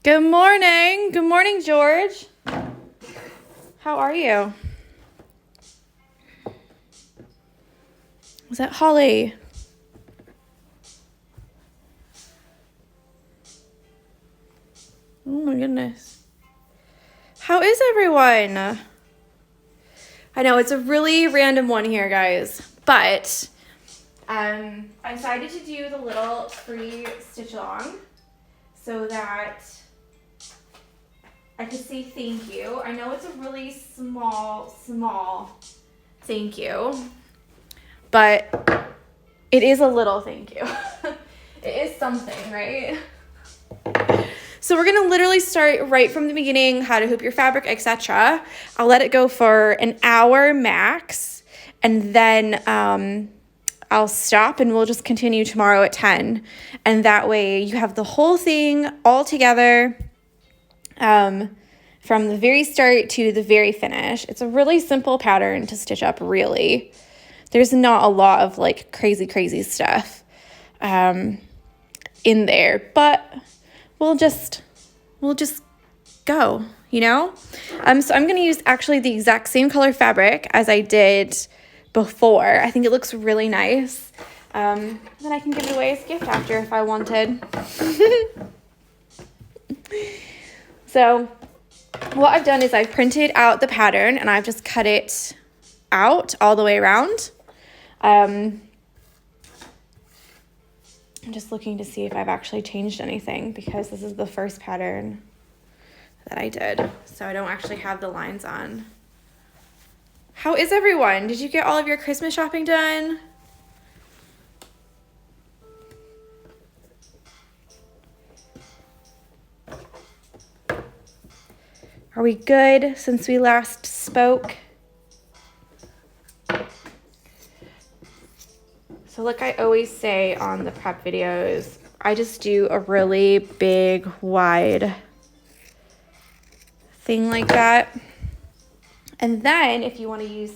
Good morning. Good morning, George. How are you? Was that Holly? Oh my goodness. How is everyone? I know it's a really random one here, guys, but I decided to do the little free stitch along so that I could say thank you. I know it's a really small thank you, but it is a little thank you. It is something, right? So we're going to literally start right from the beginning, how to hoop your fabric, etc. I'll let it go for an hour max, and then I'll stop and we'll just continue tomorrow at 10. And that way you have the whole thing all together from the very start to the very finish. It's a really simple pattern to stitch up, really. There's not a lot of like crazy stuff in there, but we'll just go, you know? So I'm going to use actually the exact same color fabric as I did before. I think it looks really nice. Then I can give it away as a gift after if I wanted. So what I've done is I've printed out the pattern and I've just cut it out all the way around. I'm just looking to see if I've actually changed anything because this is the first pattern that I did. So I don't actually have the lines on. How is everyone? Did you get all of your Christmas shopping done? Are we good since we last spoke? So like I always say on the prep videos, I just do a really big, wide thing like that. And then if you want to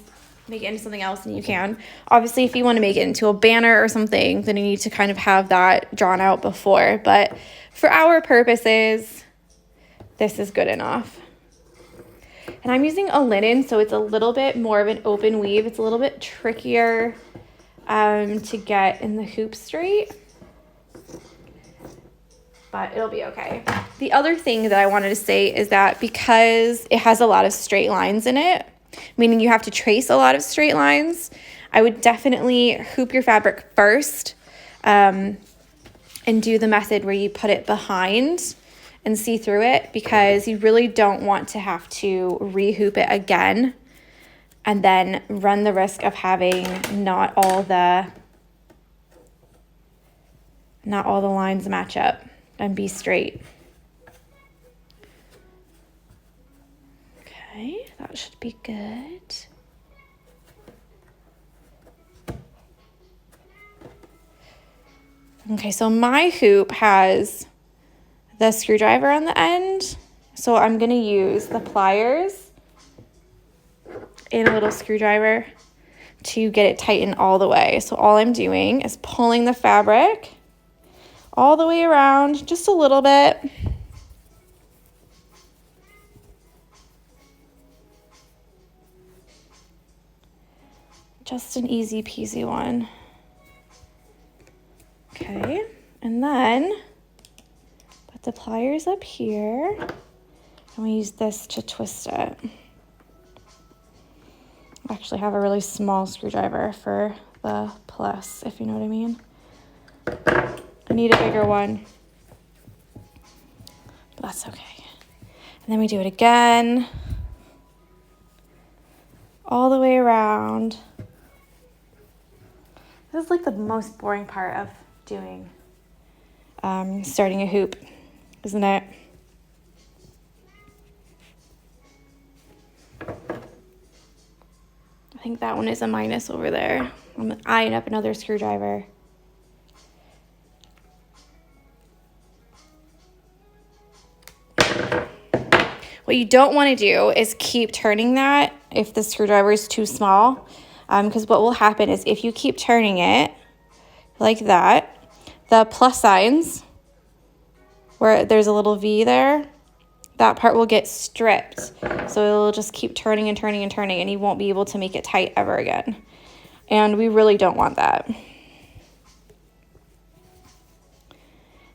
make it into something else, then you can. Obviously, if you want to make it into a banner or something, then you need to kind of have that drawn out before. But for our purposes, this is good enough. And I'm using a linen, so it's a little bit more of an open weave. It's a little bit trickier to get in the hoop straight, but it'll be okay. The other thing that I wanted to say is that because it has a lot of straight lines in it, meaning you have to trace a lot of straight lines, I would definitely hoop your fabric first and do the method where you put it behind and see through it, because you really don't want to have to re-hoop it again and then run the risk of having not all the lines match up and be straight. Okay, that should be good. Okay, so my hoop has the screwdriver on the end, so I'm going to use the pliers and a little screwdriver to get it tightened all the way. So all I'm doing is pulling the fabric all the way around just a little bit. Just an easy peasy one. Okay, and then put the pliers up here, and we use this to twist it. I actually have a really small screwdriver for the plus, if you know what I mean. I need a bigger one, but that's okay. And then we do it again, all the way around. This is like the most boring part of doing, starting a hoop, isn't it? I think that one is a minus over there. I'm eyeing up another screwdriver. What you don't want to do is keep turning that if the screwdriver is too small, because what will happen is if you keep turning it like that, the plus signs where there's a little V there, that part will get stripped. So it'll just keep turning and turning and turning, and you won't be able to make it tight ever again. And we really don't want that. I'm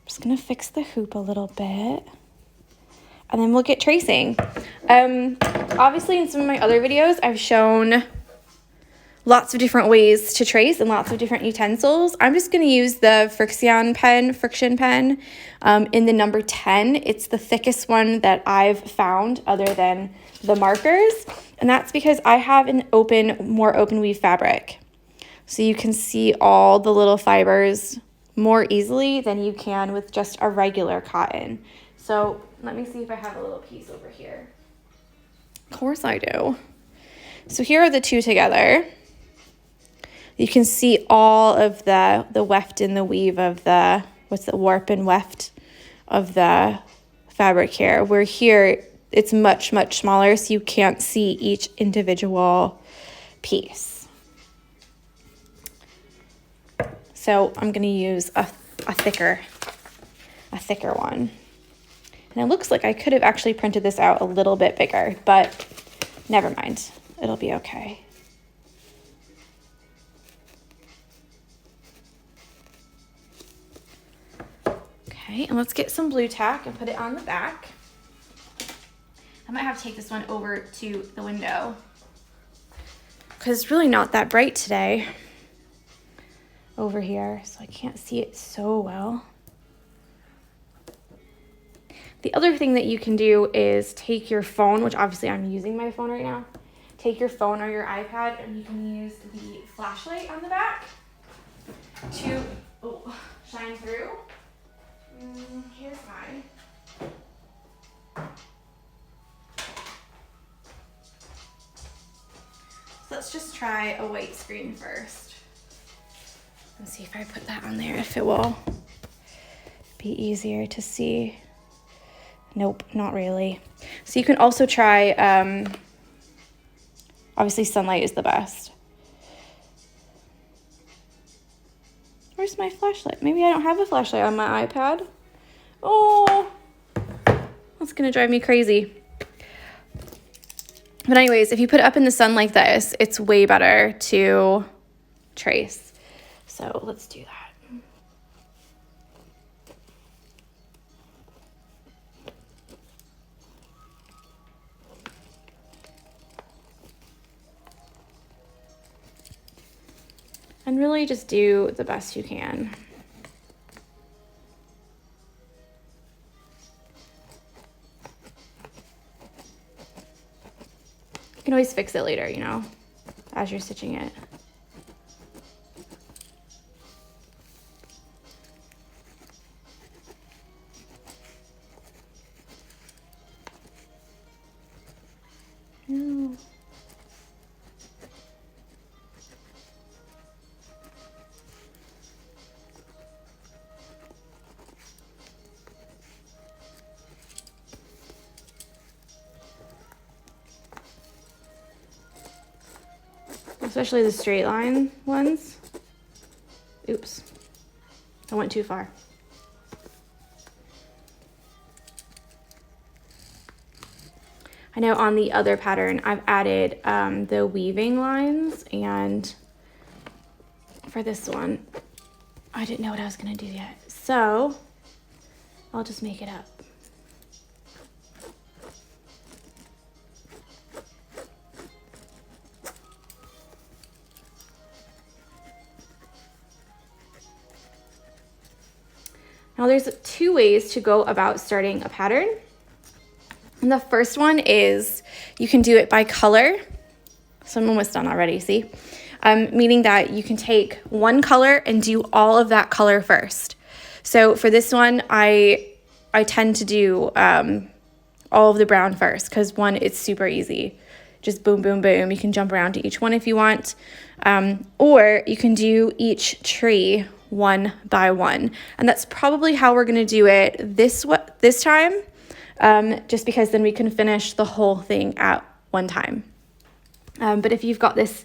just gonna fix the hoop a little bit, and then we'll get tracing. Obviously in some of my other videos, I've shown lots of different ways to trace and lots of different utensils. I'm just going to use the friction pen in the number 10. It's the thickest one that I've found other than the markers. And that's because I have an more open weave fabric. So you can see all the little fibers more easily than you can with just a regular cotton. So let me see if I have a little piece over here. Of course I do. So here are the two together. You can see all of the weft and the weave of the, warp and weft of the fabric here. Where here, it's much, much smaller, so you can't see each individual piece. So I'm gonna use a thicker one. And it looks like I could have actually printed this out a little bit bigger, but never mind, it'll be okay. Okay, and let's get some blue tack and put it on the back. I might have to take this one over to the window because it's really not that bright today over here, so I can't see it so well. The other thing that you can do is take your phone, which obviously I'm using my phone right now. Take your phone or your iPad and you can use the flashlight on the back to shine through. Here's mine. So let's just try a white screen first. Let's see if I put that on there, if it will be easier to see. Nope, not really. So you can also try, obviously sunlight is the best. Where's my flashlight? Maybe I don't have a flashlight on my iPad. Oh, that's gonna drive me crazy. But anyways, if you put it up in the sun like this, it's way better to trace. So let's do that. And really just do the best you can. You can always fix it later, you know, as you're stitching it. No. Especially the straight line ones. Oops, I went too far. I know on the other pattern, I've added the weaving lines, and for this one, I didn't know what I was gonna do yet. So I'll just make it up. Now there's two ways to go about starting a pattern. And the first one is you can do it by color. So I'm almost done already, see? Meaning that you can take one color and do all of that color first. So for this one, I tend to do all of the brown first because one, it's super easy. Just boom, boom, boom. You can jump around to each one if you want. Or you can do each tree one by one. And that's probably how we're going to do it this time, just because then we can finish the whole thing at one time. But if you've got this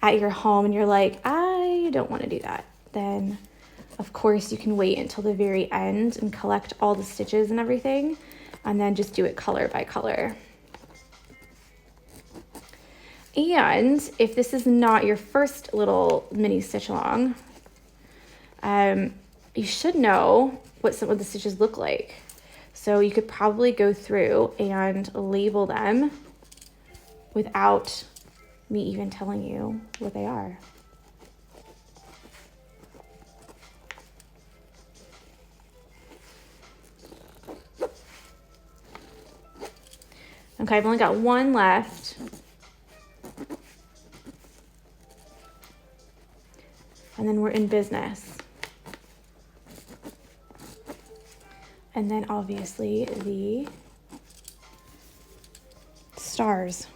at your home and you're like, I don't want to do that, then Of course, you can wait until the very end and collect all the stitches and everything, and then just do it color by color. And if this is not your first little mini stitch along, you should know what some of the stitches look like. So you could probably go through and label them without me even telling you what they are. Okay, I've only got one left. And then we're in business. And then obviously the stars.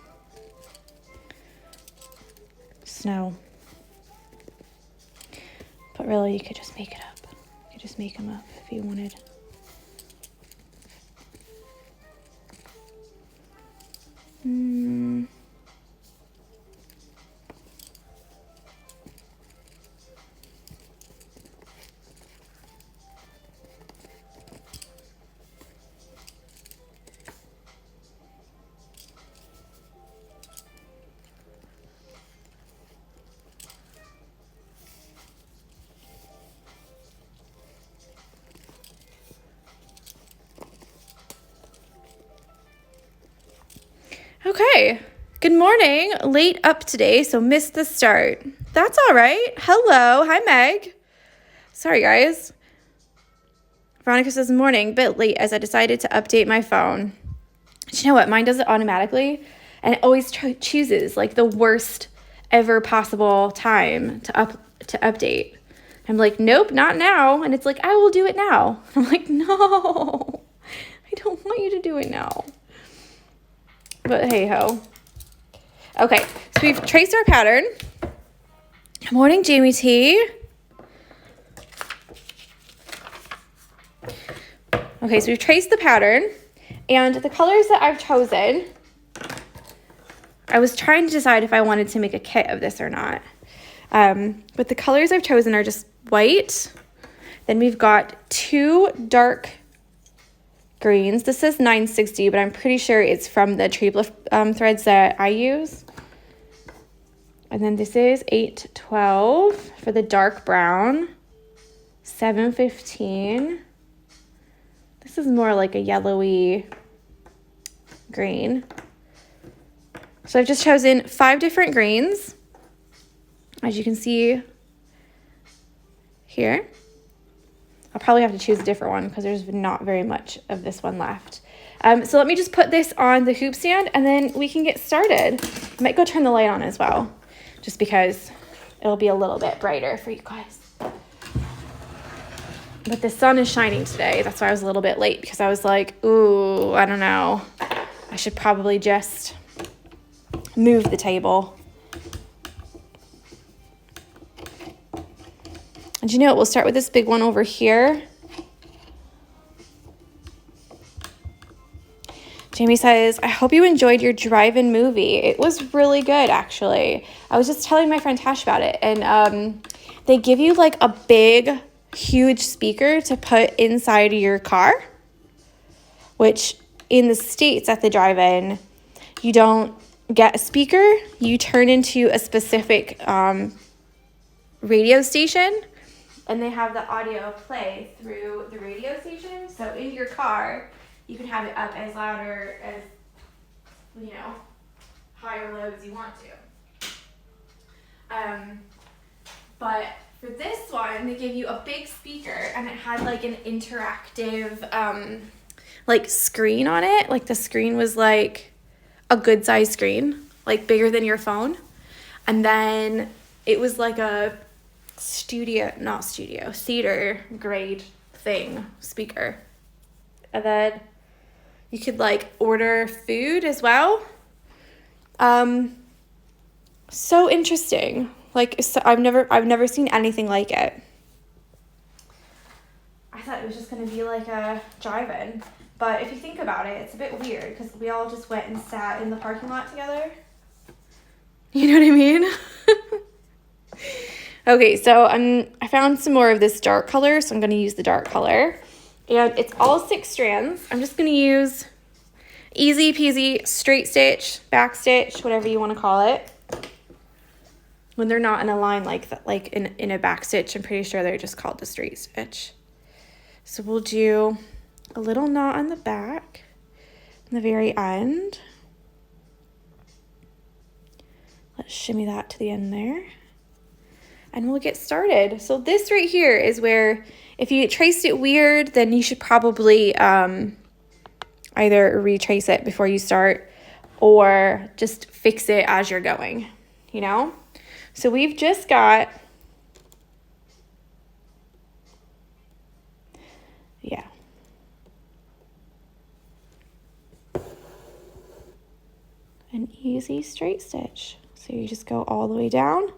Snow. But really, you could just make it up. You could just make them up if you wanted. Okay, good morning. Late up today, so missed the start. That's all right. Hello, hi Meg. Sorry guys. Veronica says morning, bit late as I decided to update my phone. Do you know what? Mine does it automatically, and it always chooses like the worst ever possible time to update. I'm like, nope, not now. And it's like, I will do it now. I'm like, no, I don't want you to do it now. But hey ho. Okay, so we've traced our pattern. Good morning, Jamie T. Okay, so we've traced the pattern, and the colors that I've chosen, I was trying to decide if I wanted to make a kit of this or not. But the colors I've chosen are just white. Then we've got two dark greens. This says 960, but I'm pretty sure it's from the Tree threads that I use. And then this is 812 for the dark brown. 715. This is more like a yellowy green. So I've just chosen 5 different greens, as you can see here. I'll probably have to choose a different one because there's not very much of this one left. So let me just put this on the hoop stand and then we can get started. I might go turn the light on as well, just because it'll be a little bit brighter for you guys. But the sun is shining today. That's why I was a little bit late, because I was like, ooh, I don't know. I should probably just move the table. And you know what? We'll start with this big one over here. Jamie says, I hope you enjoyed your drive-in movie. It was really good, actually. I was just telling my friend Tash about it. And they give you like a big, huge speaker to put inside of your car. Which in the States at the drive-in, you don't get a speaker. You turn into a specific radio station. And they have the audio play through the radio station. So in your car, you can have it up as loud or as, you know, high or low as you want to. But for this one, they gave you a big speaker and it had like an interactive like screen on it. Like the screen was like a good size screen, like bigger than your phone. And then it was like a theater grade thing speaker. And then you could like order food as well. So interesting. Like, so I've never seen anything like it. I thought it was just gonna be like a drive-in, but if you think about it, it's a bit weird because we all just went and sat in the parking lot together. You know what I mean? Okay, so I found some more of this dark color, so I'm going to use the dark color. And it's all 6 strands. I'm just going to use easy peasy straight stitch, back stitch, whatever you want to call it. When they're not in a line like that, like in a back stitch, I'm pretty sure they're just called the straight stitch. So we'll do a little knot on the back, on the very end. Let's shimmy that to the end there. And we'll get started. So this right here is where, if you traced it weird, then you should probably either retrace it before you start or just fix it as you're going, you know? So we've just got, yeah. An easy straight stitch. So you just go all the way down.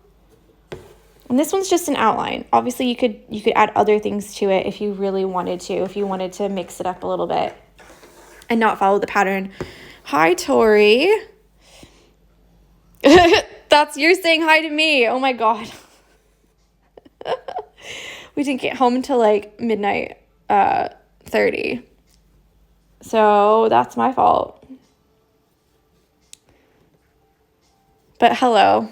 And this one's just an outline. Obviously you could add other things to it if you really wanted to, if you wanted to mix it up a little bit and not follow the pattern. Hi, Tori. That's you're saying hi to me. Oh my God. We didn't get home until like midnight 30. So that's my fault. But hello.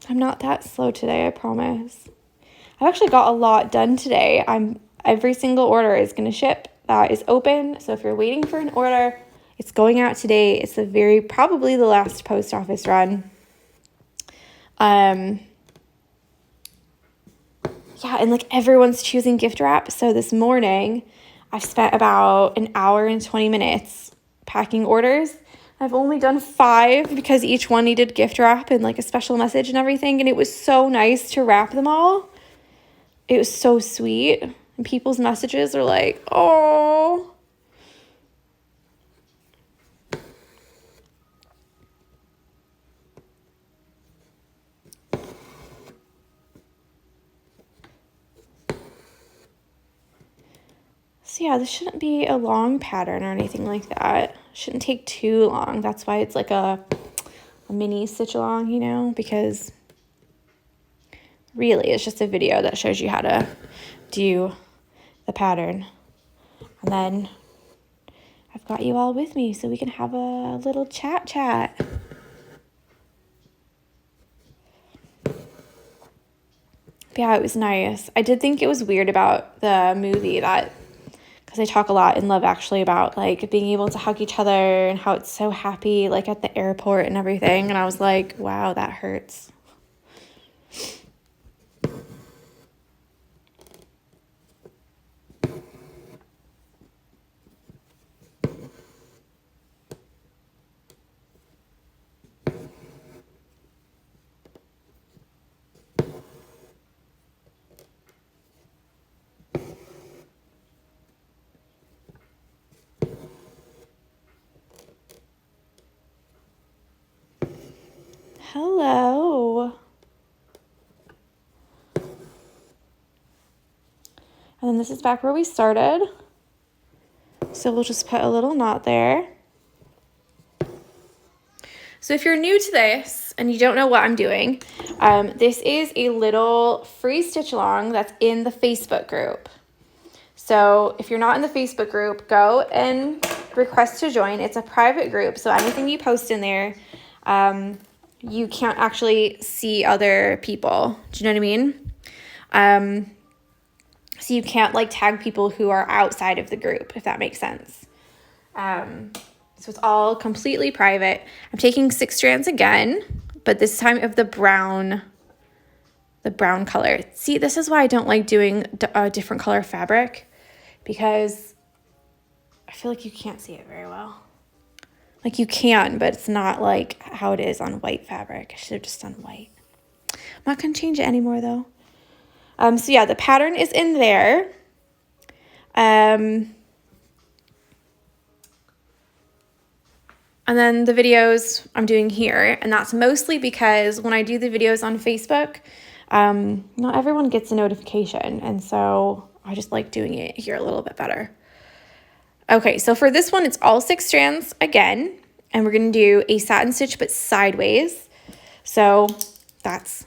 I'm not that slow today, I promise. I've actually got a lot done today. Every single order is going to ship. That is open. So if you're waiting for an order, it's going out today. It's probably the last post office run. Yeah, and like everyone's choosing gift wrap. So this morning, I've spent about an hour and 20 minutes packing orders. I've only done 5 because each one needed gift wrap and like a special message and everything. And it was so nice to wrap them all. It was so sweet. And people's messages are like, oh. So yeah, this shouldn't be a long pattern or anything like that. Shouldn't take too long. That's why it's like a mini stitch along, you know, because really it's just a video that shows you how to do the pattern. And then I've got you all with me so we can have a little chat. Yeah, it was nice. I did think it was weird about the movie that, because they talk a lot in Love Actually about like being able to hug each other and how it's so happy like at the airport and everything. And I was like, wow, that hurts. Hello. And then this is back where we started. So we'll just put a little knot there. So if you're new to this and you don't know what I'm doing, this is a little free stitch along that's in the Facebook group. So if you're not in the Facebook group, go and request to join. It's a private group, so anything you post in there, you can't actually see other people. Do you know what I mean? So you can't like tag people who are outside of the group, if that makes sense. So it's all completely private. I'm taking 6 strands again, but this time of the brown color. See, this is why I don't like doing a different color fabric, because I feel like you can't see it very well. Like you can, but it's not like how it is on white fabric. I should have just done white. I'm not going to change it anymore though. So yeah, the pattern is in there. And then the videos I'm doing here, and that's mostly because when I do the videos on Facebook, not everyone gets a notification, and so I just like doing it here a little bit better. Okay, so for this one, it's all 6 strands again, and we're going to do a satin stitch, but sideways. So that's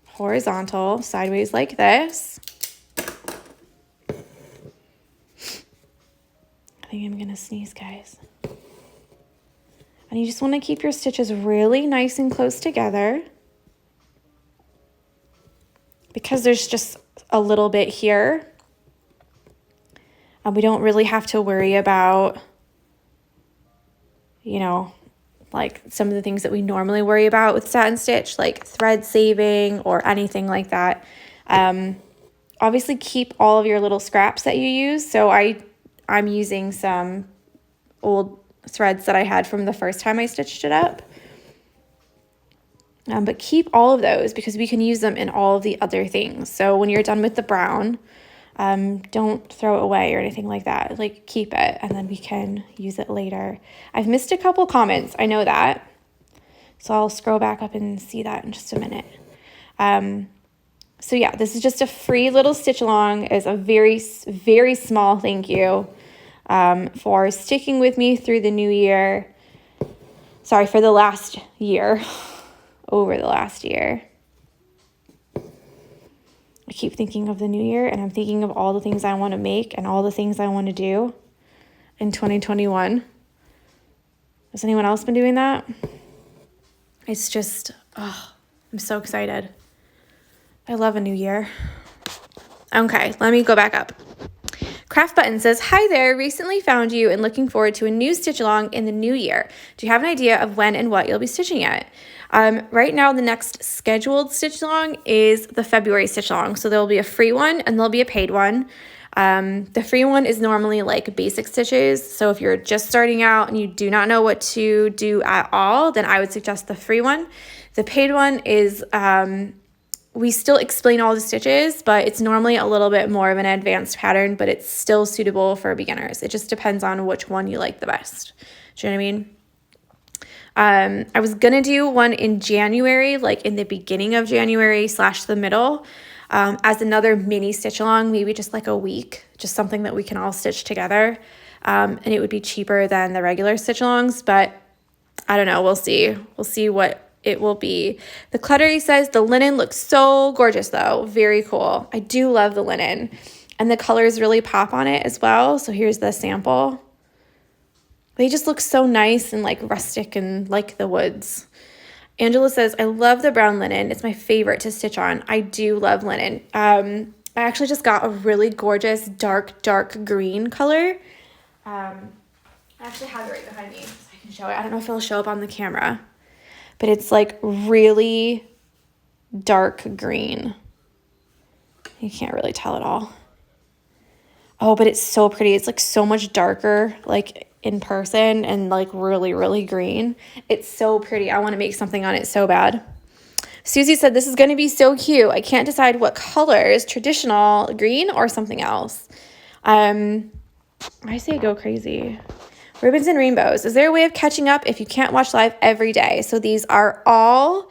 horizontal, sideways like this. I think I'm going to sneeze, guys. And you just want to keep your stitches really nice and close together, because there's just a little bit here. And we don't really have to worry about, you know, like some of the things that we normally worry about with satin stitch, like thread saving or anything like that. Obviously keep all of your little scraps that you use. So I'm using some old threads that I had from the first time I stitched it up. But keep all of those because we can use them in all of the other things. So when you're done with the brown, don't throw it away or anything like that. Like keep it and then we can use it later. I've missed a couple comments. I know that. So I'll scroll back up and see that in just a minute. So yeah, this is just a free little stitch along. It's a very, very small thank you for sticking with me through the new year. Sorry, for the last year, over the last year. I keep thinking of the new year and I'm thinking of all the things I want to make and all the things I want to do in 2021. Has anyone else been doing that? It's just, oh, I'm so excited. I love a new year. Okay, let me go back up. Craft Button says, hi there, recently found you and looking forward to a new stitch along in the new year. Do you have an idea of when and what you'll be stitching at? Right now, the next scheduled stitch along is the February stitch along. So there'll be a free one and there'll be a paid one. The free one is normally like basic stitches. So if you're just starting out and you do not know what to do at all, then I would suggest the free one. The paid one is, we still explain all the stitches, but it's normally a little bit more of an advanced pattern, but it's still suitable for beginners. It just depends on which one you like the best. Do you know what I mean? I was going to do one in January, like in the beginning of January / the middle, as another mini stitch along, maybe just like a week, just something that we can all stitch together. And it would be cheaper than the regular stitch alongs, but I don't know. We'll see. We'll see what it will be. The Cluttery says the linen looks so gorgeous though. Very cool. I do love the linen and the colors really pop on it as well. So here's the sample. They just look so nice and like rustic and like the woods. Angela says, I love the brown linen. It's my favorite to stitch on. I do love linen. I actually just got a really gorgeous dark green color. I actually have it right behind me so I can show it. I don't know if it'll show up on the camera, but it's like really dark green. You can't really tell at all. Oh, but it's so pretty. It's like so much darker, like in person and like really, really green. It's so pretty. I want to make something on it so bad. Susie said, this is going to be so cute. I can't decide what colors, traditional, green, or something else. I say go crazy. Ribbons and rainbows. Is there a way of catching up if you can't watch live every day? So these are all,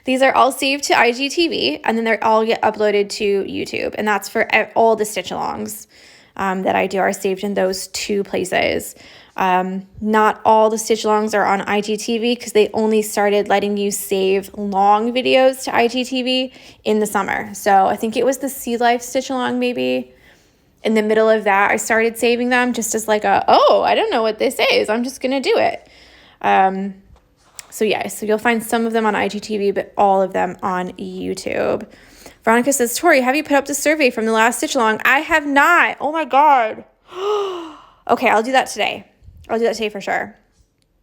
these are all saved to IGTV and then they all get uploaded to YouTube. And that's for all the stitch alongs that I do are saved in those two places. Not all the stitch alongs are on IGTV because they only started letting you save long videos to IGTV in the summer. So I think it was the Sea Life stitch along maybe. In the middle of that, I started saving them just as like I don't know what this is. I'm just going to do it. So yeah, so you'll find some of them on IGTV, but all of them on YouTube. Veronica says, Tori, have you put up the survey from the last stitch along? I have not. Oh my God. Okay, I'll do that today. I'll do that today for sure.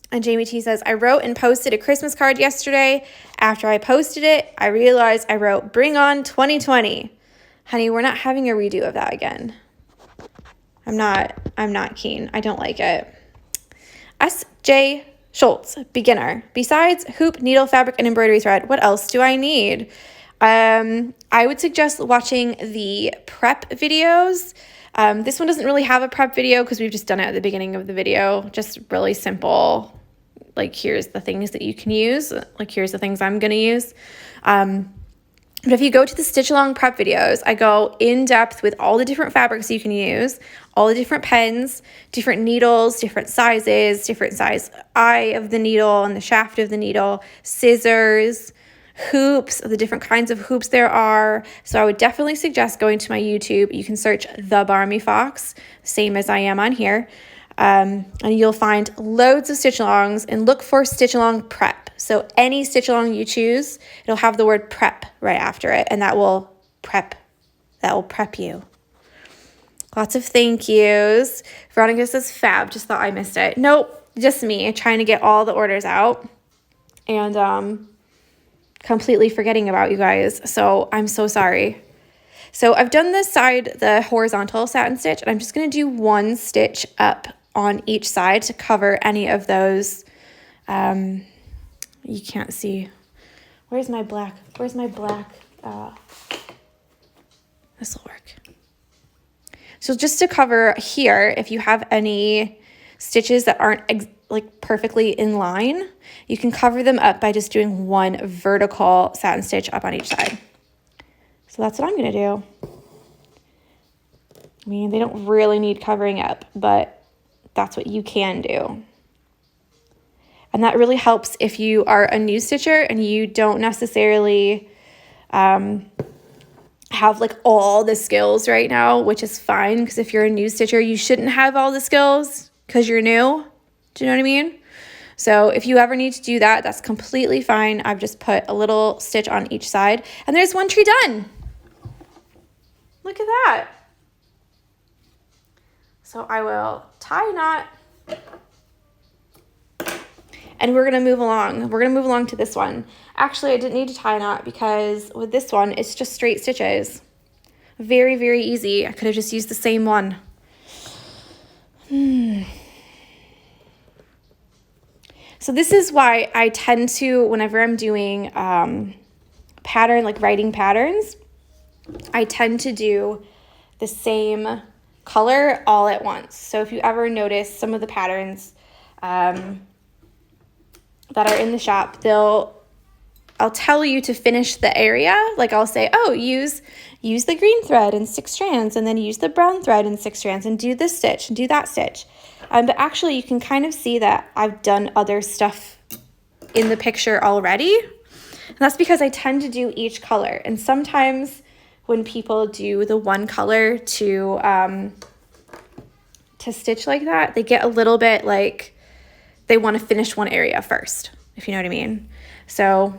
And Jamie T says, I wrote and posted a Christmas card yesterday. After I posted it, I realized I wrote, bring on 2020. Honey, we're not having a redo of that again. I'm not keen. I don't like it. S.J. Schultz, beginner. Besides hoop, needle, fabric, and embroidery thread, what else do I need? I would suggest watching the prep videos. This one doesn't really have a prep video because we've just done it at the beginning of the video. Just really simple. Like, here's the things that you can use. Like, here's the things I'm going to use. But if you go to the Stitch Along prep videos, I go in depth with all the different fabrics you can use, all the different pens, different needles, different sizes, different size eye of the needle and the shaft of the needle, scissors, hoops, the different kinds of hoops there are. So I would definitely suggest going to my YouTube. You can search The Barmy Fox, same as I am on here. And you'll find loads of stitch alongs, and look for stitch along prep. So any stitch along you choose, it'll have the word prep right after it, and that will prep you. Lots of thank yous. Veronica says fab, just thought I missed it. Nope, just me trying to get all the orders out and completely forgetting about you guys. So I'm so sorry. So I've done this side, the horizontal satin stitch, and I'm just going to do one stitch up on each side to cover any of those. You can't see. Where's my black? This will work. So just to cover here, if you have any stitches that aren't like perfectly in line, you can cover them up by just doing one vertical satin stitch up on each side. So that's what I'm going to do. I mean, they don't really need covering up, but that's what you can do. And that really helps if you are a new stitcher and you don't necessarily have like all the skills right now, which is fine, because if you're a new stitcher, you shouldn't have all the skills because you're new. Do you know what I mean? So if you ever need to do that, that's completely fine. I've just put a little stitch on each side, and there's one tree done. Look at that. So I will tie a knot, and we're going to move along. We're going to move along to this one. Actually, I didn't need to tie a knot because with this one, it's just straight stitches. Very, very easy. I could have just used the same one. So this is why I tend to, whenever I'm doing pattern, like writing patterns, I tend to do the same color all at once. So if you ever notice some of the patterns that are in the shop, I'll tell you to finish the area. Like I'll say, oh, use the green thread in 6 strands, and then use the brown thread in 6 strands, and do this stitch and do that stitch. But actually you can kind of see that I've done other stuff in the picture already. And that's because I tend to do each color. And sometimes when people do the one color to stitch like that, they get a little bit like they want to finish one area first, if you know what I mean. So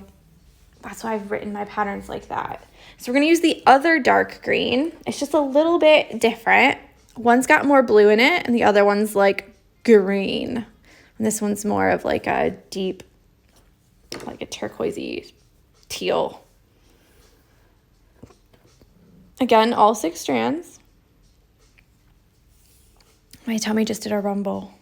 that's why I've written my patterns like that. So we're going to use the other dark green. It's just a little bit different. One's got more blue in it, and the other one's like green. And this one's more of like a deep, like a turquoisey teal. Again, all 6 strands. My tummy just did a rumble.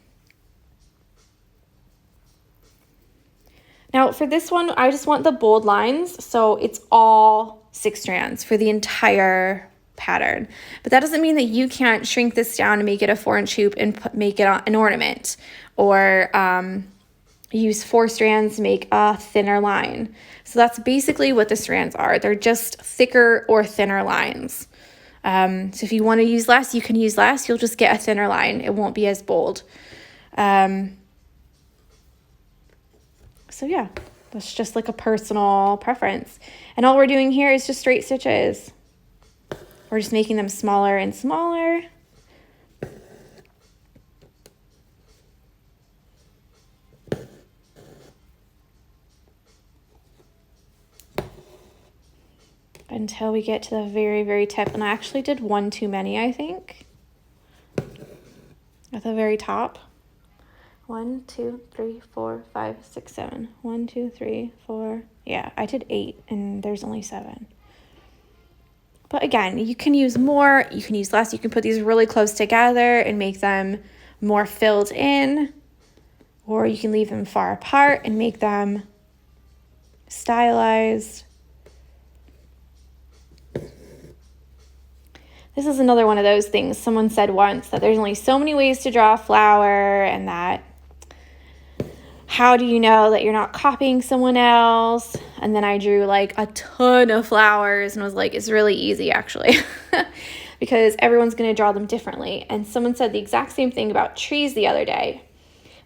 Now for this one, I just want the bold lines, so it's all 6 strands for the entire pattern. But that doesn't mean that you can't shrink this down and make it a 4-inch hoop and make it an ornament, or use 4 strands to make a thinner line. So that's basically what the strands are. They're just thicker or thinner lines. So if you want to use less, you can use less. You'll just get a thinner line. It won't be as bold. So yeah, that's just like a personal preference. And all we're doing here is just straight stitches. We're just making them smaller and smaller. Until we get to the very, very tip. And I actually did one too many, I think, at the very top. 1, 2, 3, 4, 5, 6, 7. 1, 2, 3, 4. Yeah, I did 8 and there's only 7. But again, you can use more, you can use less. You can put these really close together and make them more filled in, or you can leave them far apart and make them stylized. This is another one of those things. Someone said once that there's only so many ways to draw a flower, and that how do you know that you're not copying someone else? And then I drew like a ton of flowers and was like, it's really easy actually. Because everyone's going to draw them differently. And someone said the exact same thing about trees the other day,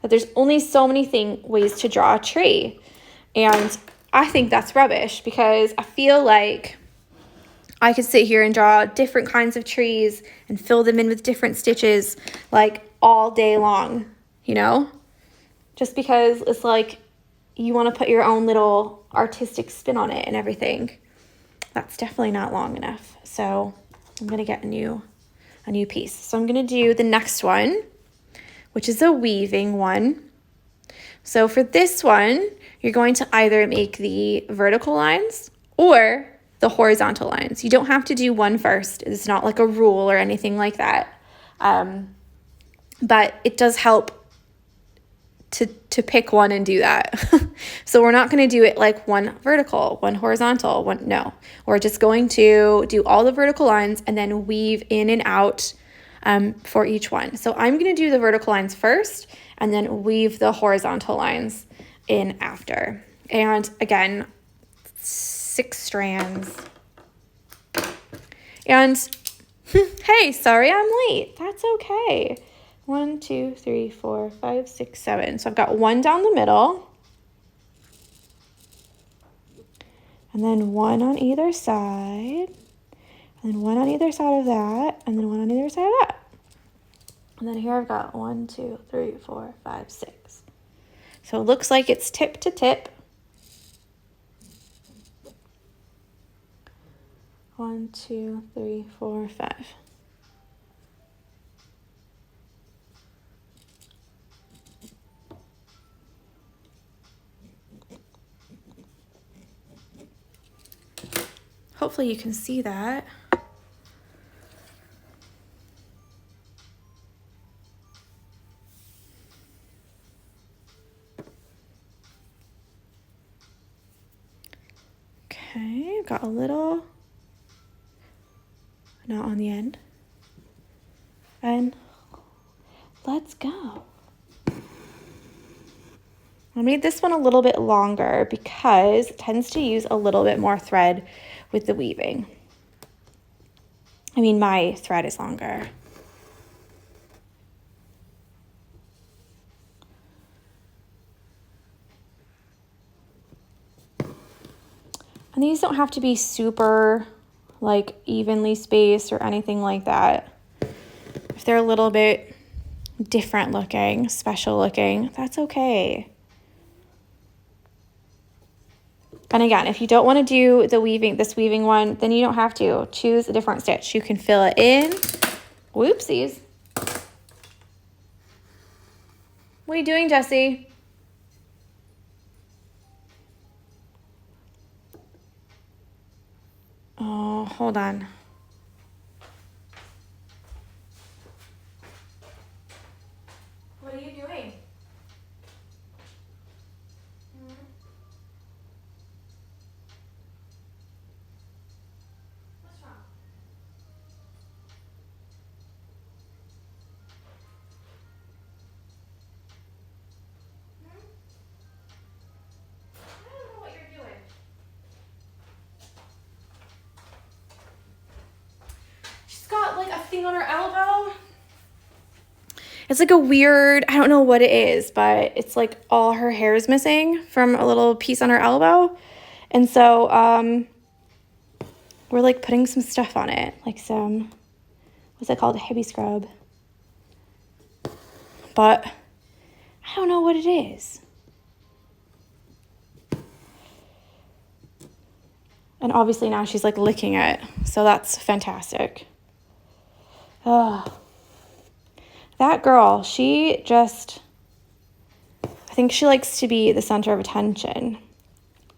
that there's only so many ways to draw a tree. And I think that's rubbish, because I feel like I could sit here and draw different kinds of trees and fill them in with different stitches like all day long, you know? Just because it's like you want to put your own little artistic spin on it and everything. That's definitely not long enough. So I'm going to get a new piece. So I'm going to do the next one, which is a weaving one. So for this one, you're going to either make the vertical lines or the horizontal lines. You don't have to do one first. It's not like a rule or anything like that. But it does help to pick one and do that. So we're not going to do it like one vertical, one horizontal, one, no. We're just going to do all the vertical lines and then weave in and out for each one. So I'm going to do the vertical lines first and then weave the horizontal lines in after. And again, 6 strands. And hey, sorry I'm late. That's okay. 1, 2, 3, 4, 5, 6, 7. So I've got one down the middle. And then one on either side. And then one on either side of that. And then one on either side of that. And then here I've got 1, 2, 3, 4, 5, 6. So it looks like it's tip to tip. 1, 2, 3, 4, 5. Hopefully you can see that. Okay, got a little knot on the end. And let's go. I made this one a little bit longer because it tends to use a little bit more thread with the weaving. I mean, my thread is longer. And these don't have to be super like evenly spaced or anything like that. If they're a little bit different looking, special looking, that's okay. And again, if you don't want to do this weaving one, then you don't have to. Choose a different stitch. You can fill it in. Whoopsies. What are you doing, Jessie? Oh, hold on. What are you doing? What's wrong? I don't know what you're doing. She's got like a thing on her elbow. It's like a weird, I don't know what it is, but it's like all her hair is missing from a little piece on her elbow. And so we're like putting some stuff on it, like some, what's it called, a heavy scrub. But I don't know what it is. And obviously now she's like licking it, so that's fantastic. That girl, she just, I think she likes to be the center of attention.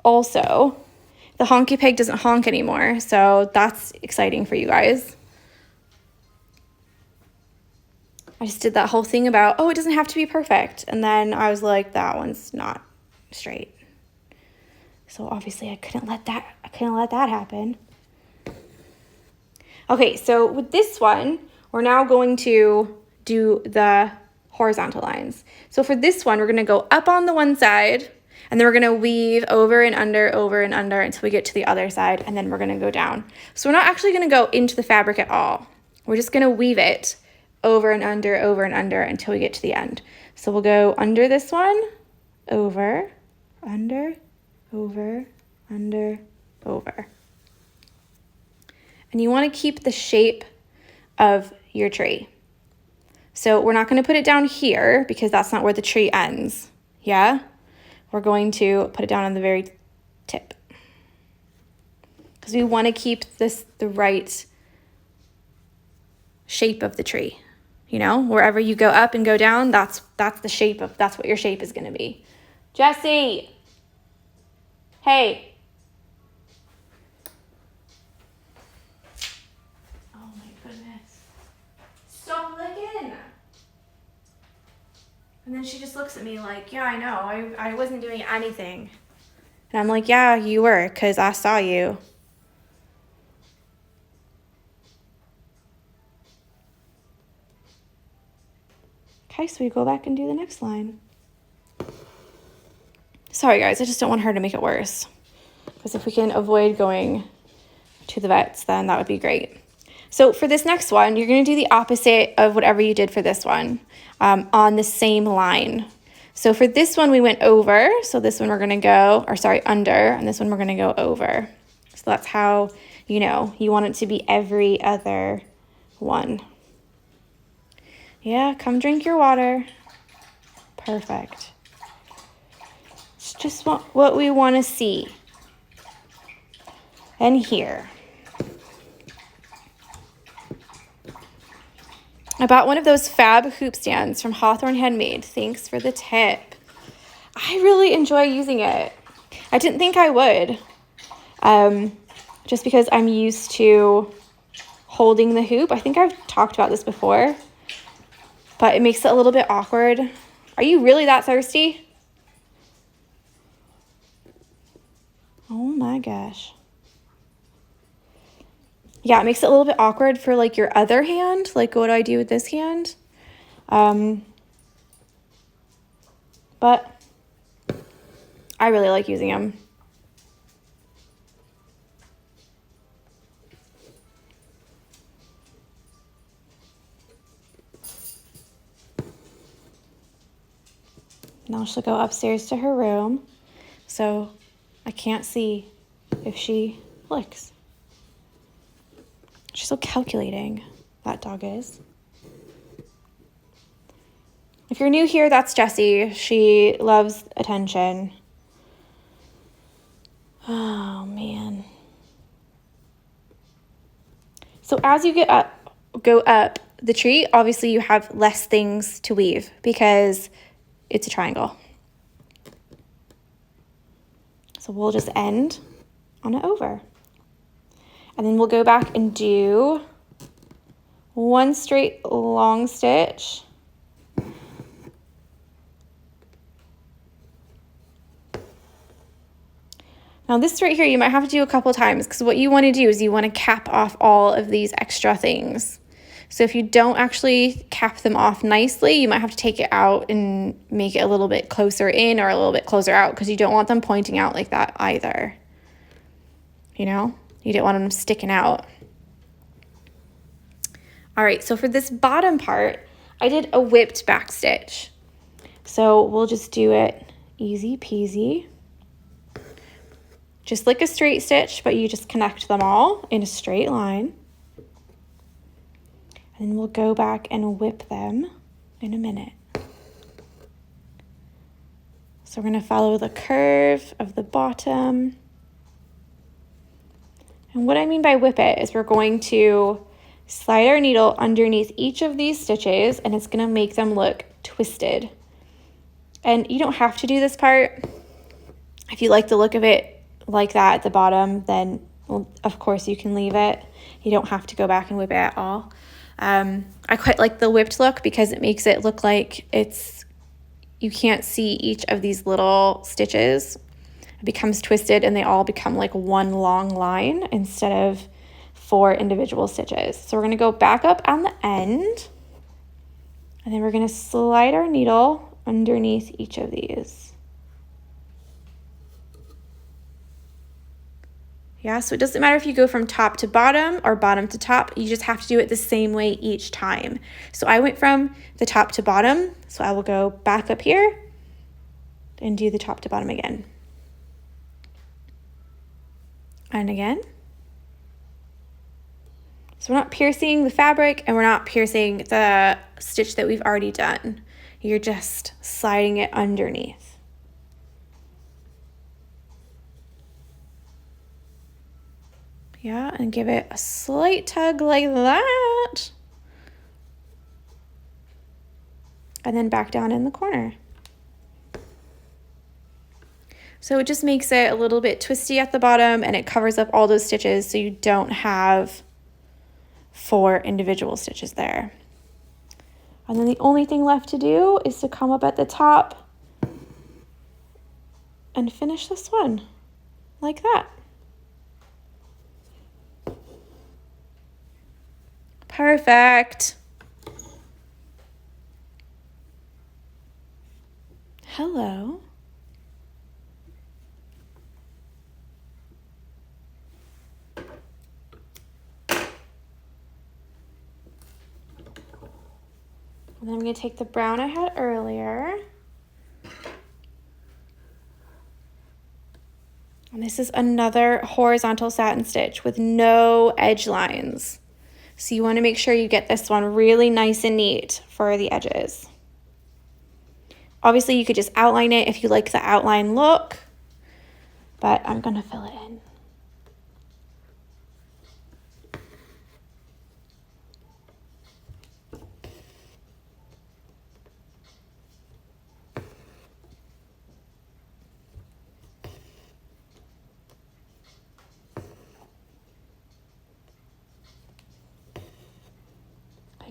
Also, the honky pig doesn't honk anymore, so that's exciting for you guys. I just did that whole thing about, oh, it doesn't have to be perfect. And then I was like, that one's not straight. So obviously I couldn't let that happen. Okay, so with this one, we're now going to do the horizontal lines. So for this one, we're gonna go up on the one side, and then we're gonna weave over and under until we get to the other side, and then we're gonna go down. So we're not actually gonna go into the fabric at all. We're just gonna weave it over and under until we get to the end. So we'll go under this one, over, under, over, under, over. And you wanna keep the shape of your tree. So we're not gonna put it down here because that's not where the tree ends, yeah? We're going to put it down on the very tip because we want to keep this the right shape of the tree. You know, wherever you go up and go down, that's the shape of, that's what your shape is going to be. Jessie, hey. Oh my goodness. Stop licking. And then she just looks at me like, yeah, I know, I wasn't doing anything. And I'm like, yeah, you were, because I saw you. Okay, so we go back and do the next line. Sorry, guys, I just don't want her to make it worse. Because if we can avoid going to the vets, then that would be great. So for this next one, you're going to do the opposite of whatever you did for this one on the same line. So for this one, we went over. So this one we're going to go, or sorry, under, and this one we're going to go over. So that's how, you know, you want it to be every other one. Yeah, come drink your water. Perfect. It's just what we want to see and hear. I bought one of those fab hoop stands from Hawthorne Handmade. Thanks for the tip. I really enjoy using it. I didn't think I would, just because I'm used to holding the hoop. I think I've talked about this before, but it makes it a little bit awkward. Are you really that thirsty? Oh my gosh. Yeah, it makes it a little bit awkward for like your other hand. Like, what do I do with this hand? But I really like using them. Now she'll go upstairs to her room, so I can't see if she licks. She's so calculating, that dog is. If you're new here, that's Jessie. She loves attention. Oh, man. So as you go up the tree, obviously you have less things to weave because it's a triangle. So we'll just end on an over. And then we'll go back and do one straight long stitch. Now this right here, you might have to do a couple times because what you want to do is you want to cap off all of these extra things. So if you don't actually cap them off nicely, you might have to take it out and make it a little bit closer in or a little bit closer out because you don't want them pointing out like that either. You know, you don't want them sticking out. All right, so for this bottom part, I did a whipped back stitch. So we'll just do it easy peasy. Just like a straight stitch, but you just connect them all in a straight line. And we'll go back and whip them in a minute. So we're going to follow the curve of the bottom. And what I mean by whip it is we're going to slide our needle underneath each of these stitches and it's going to make them look twisted. And you don't have to do this part. If you like the look of it like that at the bottom, then well, of course you can leave it. You don't have to go back and whip it at all. I quite like the whipped look because it makes it look like you can't see each of these little stitches. It becomes twisted and they all become like one long line instead of 4 individual stitches. So we're going to go back up on the end And then we're going to slide our needle underneath each of these. Yeah, so it doesn't matter if you go from top to bottom or bottom to top, you just have to do it the same way each time. So I went from the top to bottom, so I will go back up here and do the top to bottom again. And again. So we're not piercing the fabric and we're not piercing the stitch that we've already done. You're just sliding it underneath. Yeah, and give it a slight tug like that. And then back down in the corner. So it just makes it a little bit twisty at the bottom and it covers up all those stitches so you don't have 4 individual stitches there. And then the only thing left to do is to come up at the top and finish this one like that. Perfect. Hello. And then I'm going to take the brown I had earlier. And this is another horizontal satin stitch with no edge lines. So you want to make sure you get this one really nice and neat for the edges. Obviously you could just outline it if you like the outline look, but I'm going to fill it in.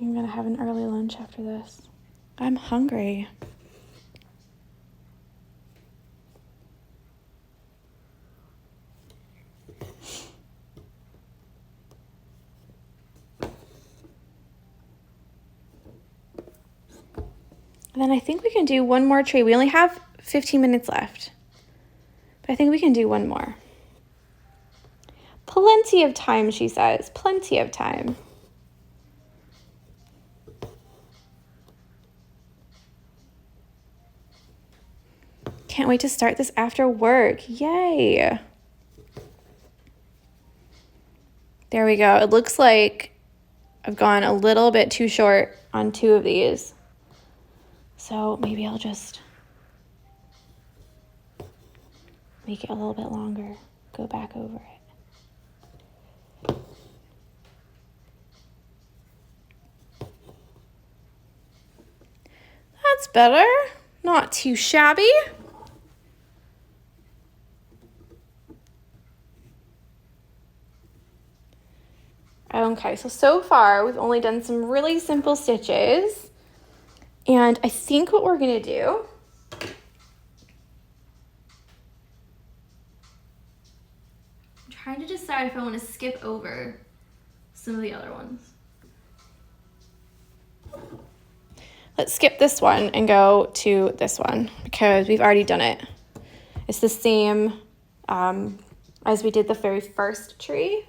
I'm gonna have an early lunch after this. I'm hungry. And then I think we can do one more tree. We only have 15 minutes left, but I think we can do one more. Plenty of time, she says. Plenty of time. Can't wait to start this after work. Yay. There we go. It looks like I've gone a little bit too short on 2 of these. So maybe I'll just make it a little bit longer. Go back over it. That's better. Not too shabby. Okay, so far we've only done some really simple stitches, and I think what we're gonna do I'm trying to decide if I want to skip over some of the other ones. Let's skip this one and go to this one because we've already done it. It's the same as we did the very first tree.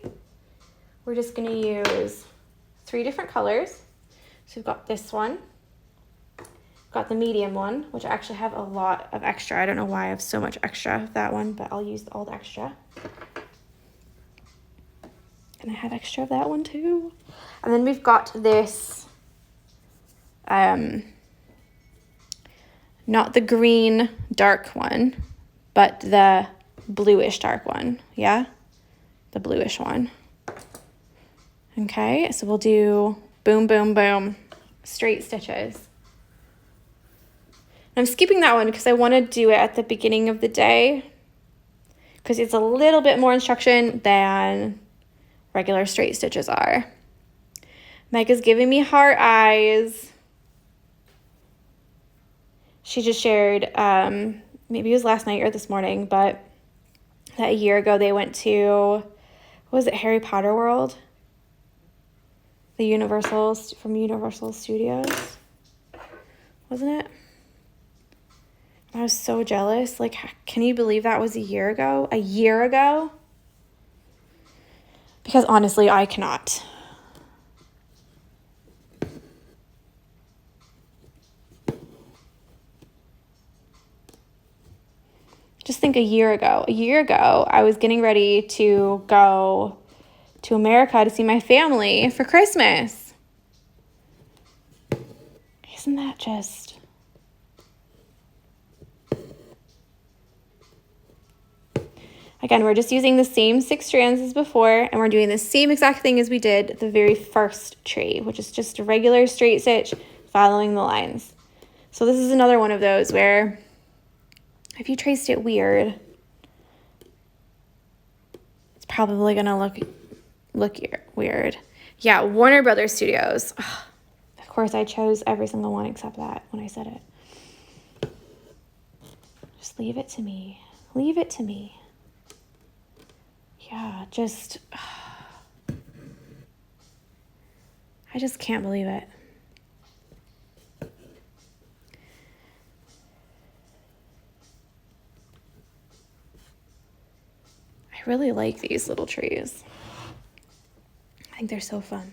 We're just going to use 3 different colors. So we've got this one, got the medium one, which I actually have a lot of extra. I don't know why I have so much extra of that one, but I'll use all the extra. And I have extra of that one too. And then we've got this, not the green dark one, but the bluish dark one. Yeah, the bluish one. Okay, so we'll do boom, boom, boom, straight stitches. I'm skipping that one because I want to do it at the beginning of the day because it's a little bit more instruction than regular straight stitches are. Mega's giving me heart eyes. She just shared, maybe it was last night or this morning, but that a year ago they went to, what was it, Harry Potter World? The Universal, from Universal Studios. wasn't it? I was so jealous. Like, can you believe that was a year ago? A year ago? Because honestly, I cannot. Just think a year ago. A year ago, I was getting ready to go to America to see my family for Christmas. Isn't that just... Again, we're just using the same 6 strands as before, and we're doing the same exact thing as we did the very first tree, which is just a regular straight stitch following the lines. So this is another one of those where if you traced it weird, it's probably gonna look weird. Yeah, Warner Brothers Studios. Ugh. Of course, I chose every single one except that when I said it. Just leave it to me. Leave it to me. Yeah, just... I just can't believe it. I really like these little trees. I think they're so fun.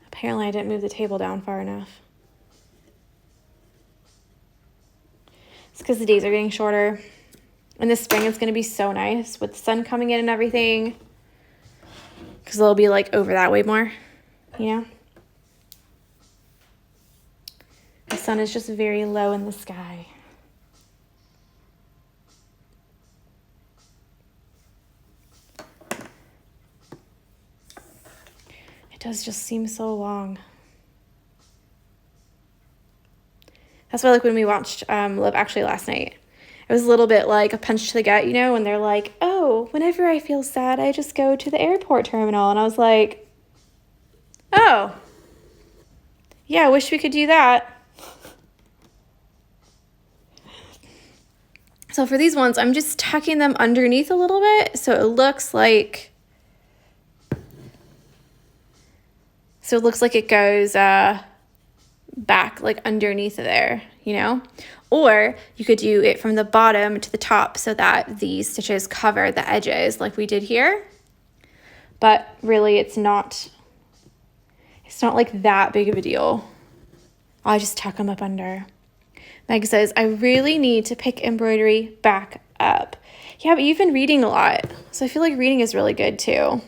Apparently I didn't move the table down far enough. It's because the days are getting shorter. In the spring, it's going to be so nice with the sun coming in and everything. Because it'll be like over that way more, you know? The sun is just very low in the sky. It does just seem so long. That's why, like, when we watched Love Actually last night, it was a little bit like a punch to the gut, you know, when they're like, oh, whenever I feel sad, I just go to the airport terminal. And I was like, oh, yeah, I wish we could do that. So for these ones, I'm just tucking them underneath a little bit. So it looks like it goes back, like underneath there, you know? Or you could do it from the bottom to the top so that the stitches cover the edges like we did here. But really it's not like that big of a deal. I'll just tuck them up under. Meg says, I really need to pick embroidery back up. Yeah, but you've been reading a lot. So I feel like reading is really good too.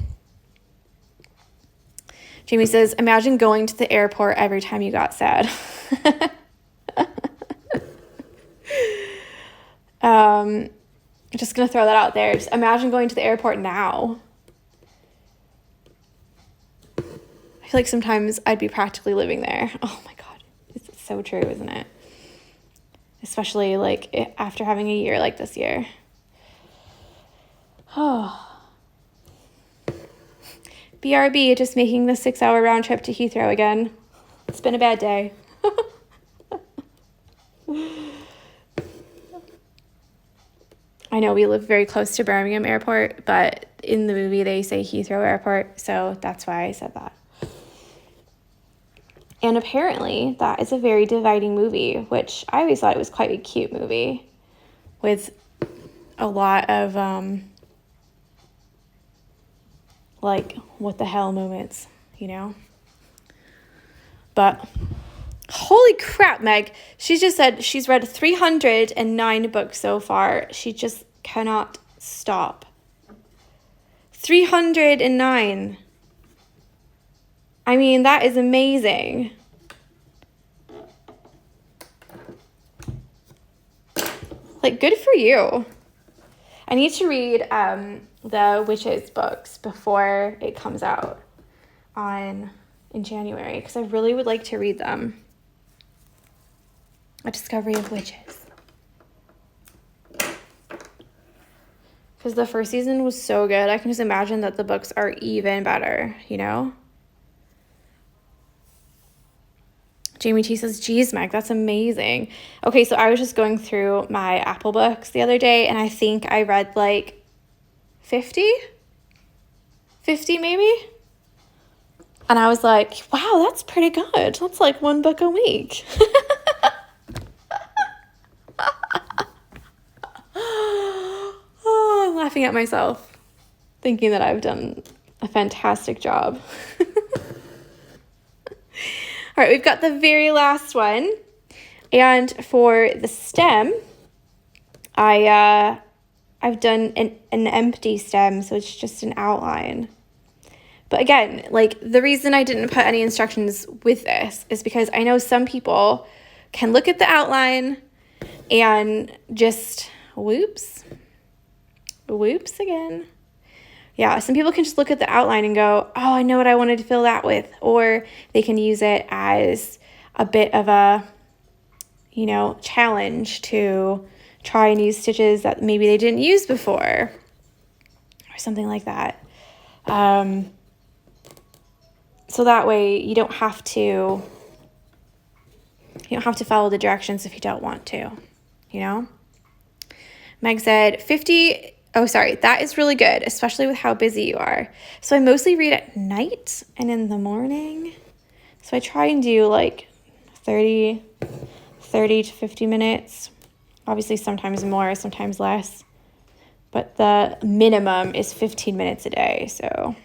Jamie says, imagine going to the airport every time you got sad. I'm just going to throw that out there. Just imagine going to the airport now. I feel like sometimes I'd be practically living there. Oh my God. It's so true, isn't it? Especially like after having a year like this year. Oh. BRB, just making the 6-hour round trip to Heathrow again. It's been a bad day. I know we live very close to Birmingham Airport, but in the movie they say Heathrow Airport, so that's why I said that. And apparently that is a very dividing movie, which I always thought it was quite a cute movie with a lot of like what the hell moments, you know? But holy crap, Meg. She just said she's read 309 books so far. She just cannot stop. 309. I mean, that is amazing. Like, good for you. I need to read the Witches books before it comes out in January, because I really would like to read them. A Discovery of Witches. Because the first season was so good. I can just imagine that the books are even better, you know? Jamie T says, geez, Meg, that's amazing. Okay, so I was just going through my Apple books the other day, and I think I read like 50 maybe? And I was like, wow, that's pretty good. That's like 1 book a week. Oh, I'm laughing at myself, thinking that I've done a fantastic job. All right, we've got the very last one. And for the stem, I've done an empty stem, so it's just an outline. But again, like, the reason I didn't put any instructions with this is because I know some people can look at the outline and just, whoops again. Yeah, some people can just look at the outline and go, oh, I know what I wanted to fill that with. Or they can use it as a bit of a, challenge to try and use stitches that maybe they didn't use before or something like that. So that way you don't have to follow the directions if you don't want to, Meg said 50. Oh, sorry. That is really good, especially with how busy you are. So I mostly read at night and in the morning. So I try and do like 30 to 50 minutes. Obviously, sometimes more, sometimes less. But the minimum is 15 minutes a day, so.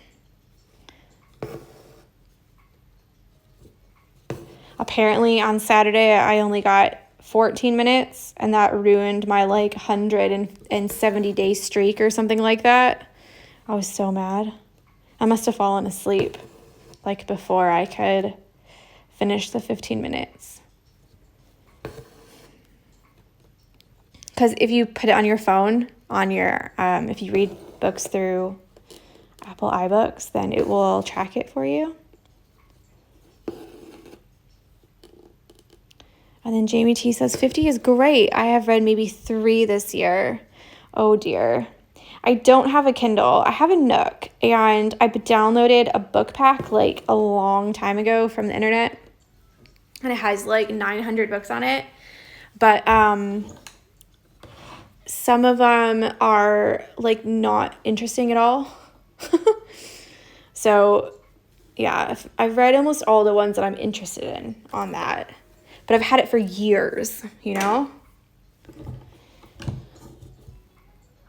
Apparently on Saturday, I only got 14 minutes, and that ruined my like 170-day streak or something like that. I was so mad. I must have fallen asleep like before I could finish the 15 minutes. Because if you put it on your phone, if you read books through Apple iBooks, then it will track it for you. And then Jamie T says 50 is great. I have read maybe 3 this year. Oh dear. I don't have a Kindle. I have a Nook, and I downloaded a book pack like a long time ago from the internet. And it has like 900 books on it. But some of them are like not interesting at all. So yeah, I've read almost all the ones that I'm interested in on that. But I've had it for years,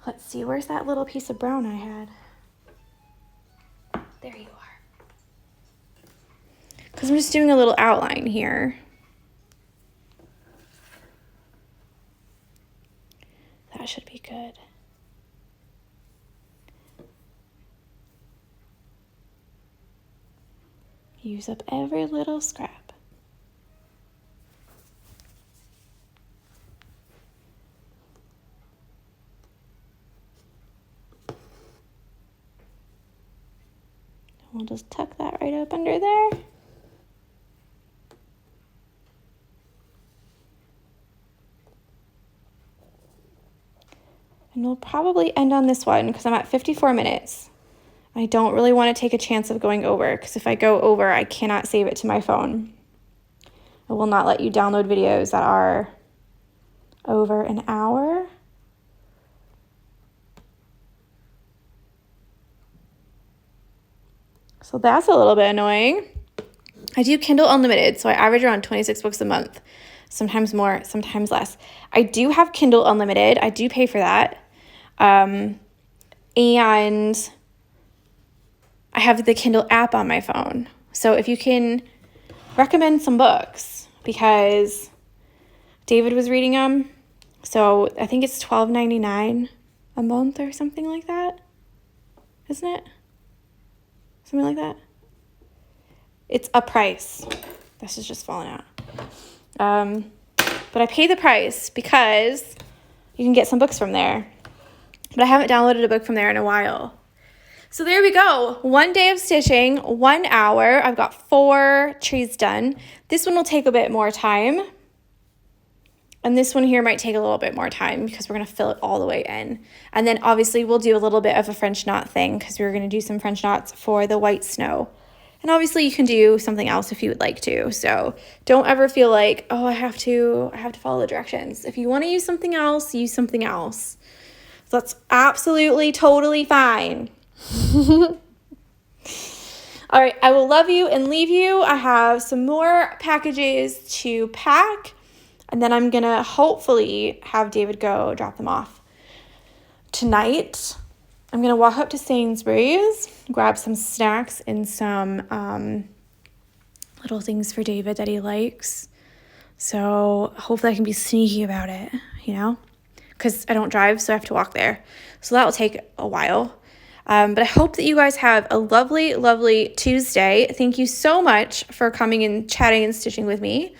Let's see, where's that little piece of brown I had? There you are. Because I'm just doing a little outline here. That should be good. Use up every little scrap. We'll just tuck that right up under there. And we'll probably end on this one because I'm at 54 minutes. I don't really want to take a chance of going over, because if I go over, I cannot save it to my phone. It will not let you download videos that are over an hour. So that's a little bit annoying. I do Kindle Unlimited, so I average around 26 books a month. Sometimes more, sometimes less. I do have Kindle Unlimited. I do pay for that. And I have the Kindle app on my phone. So if you can recommend some books, because David was reading them. So I think it's $12.99 a month or something like that. Isn't it? Something like that. It's a price. This is just falling out. But I pay the price because you can get some books from there. But I haven't downloaded a book from there in a while. So there we go. 1 day of stitching, 1 hour. I've got 4 trees done. This one will take a bit more time. And this one here might take a little bit more time because we're going to fill it all the way in. And then obviously we'll do a little bit of a French knot thing because we're going to do some French knots for the white snow. And obviously you can do something else if you would like to. So don't ever feel like, oh, I have to follow the directions. If you want to use something else, use something else. So that's absolutely totally fine. All right, I will love you and leave you. I have some more packages to pack, and then I'm going to hopefully have David go drop them off tonight. I'm going to walk up to Sainsbury's, grab some snacks and some little things for David that he likes. So hopefully I can be sneaky about it, you know, because I don't drive, so I have to walk there. So that will take a while. But I hope that you guys have a lovely, lovely Tuesday. Thank you so much for coming and chatting and stitching with me.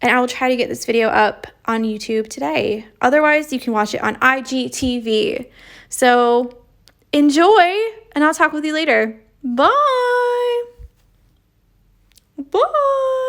And I will try to get this video up on YouTube today. Otherwise, you can watch it on IGTV. So enjoy, and I'll talk with you later. Bye. Bye.